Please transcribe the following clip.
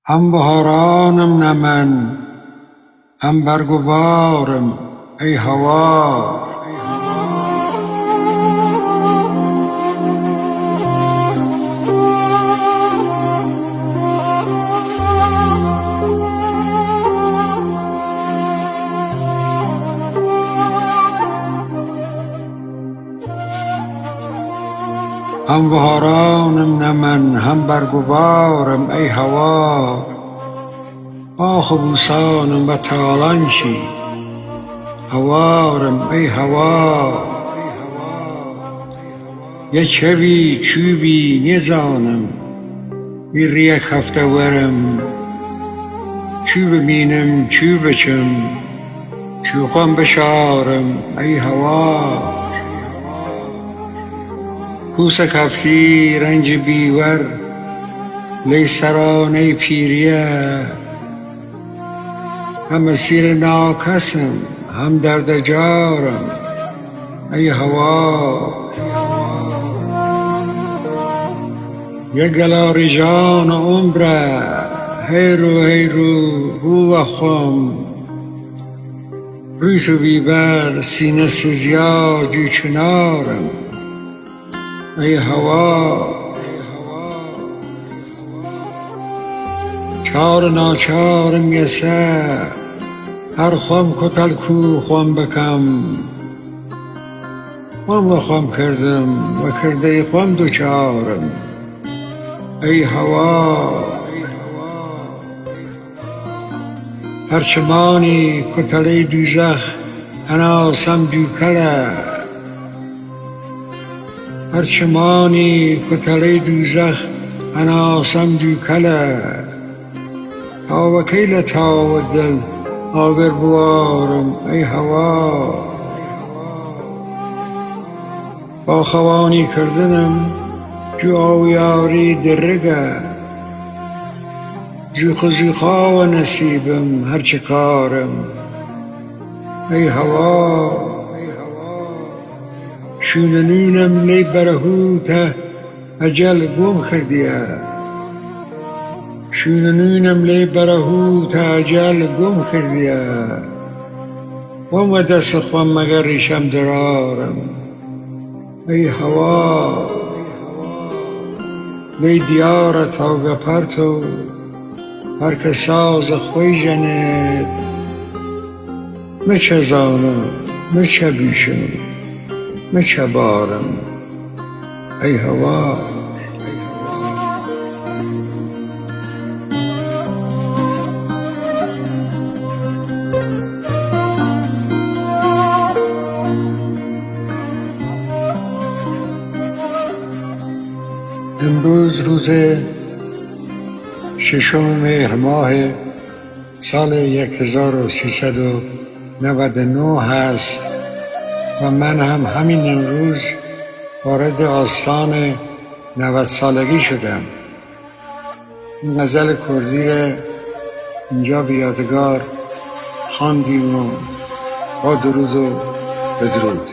هم بهارانم نه من، هم برگ و بارم ای هوا. هم بهارانم نه من، هم برگ و بارم ای هوا. آخ و بوسانم و تالانشی هوارم ای هوا. یه چوی چوبی نزانم bir یک هفته ورم، چو ببینم چو بچم، چوقم بشارم ای هوا. کوس کفتی رنج بیور لی سرانه پیریه، هم اسیر ناکسم هم درد جارم ای هوا. یه گلاری جان عمره هیرو رو خم، روی تو بیبر سینه سزیاجی چنارم ای هوا. چار ناچارم یسه هر خم کتل کو خم بکم، خم و خم کردم و کرده خم دوچارم ای هوا. هرچمانی کتله دوزخ هناسم دوکله، هرچمانی کتله دوزخ هناسم دوکله. تا و کیل تا و دل آگر بوارم ای هوا. با خوانی کردنم جو آویاری درگه، زوخا و نصیبم هرچه کارم ای هوا. شوننونم لی برهوته اجل گم کردیه، شوننونم لی برهوته اجل گم کردیه. و دست خم مگر ریشم درارم ای هوا. لی دیار تا گپرتو هر که ساز خوی جنت، مچه زانم مچه بیشم مچه بارم ای هوا. امروز روز 6 مهر ماه سال 1399 هست و من هم همین امروز وارد آستان 90 سالگی شدم. این غزل کردی را اینجا به یادگار خواندیم و با درود و بدرود.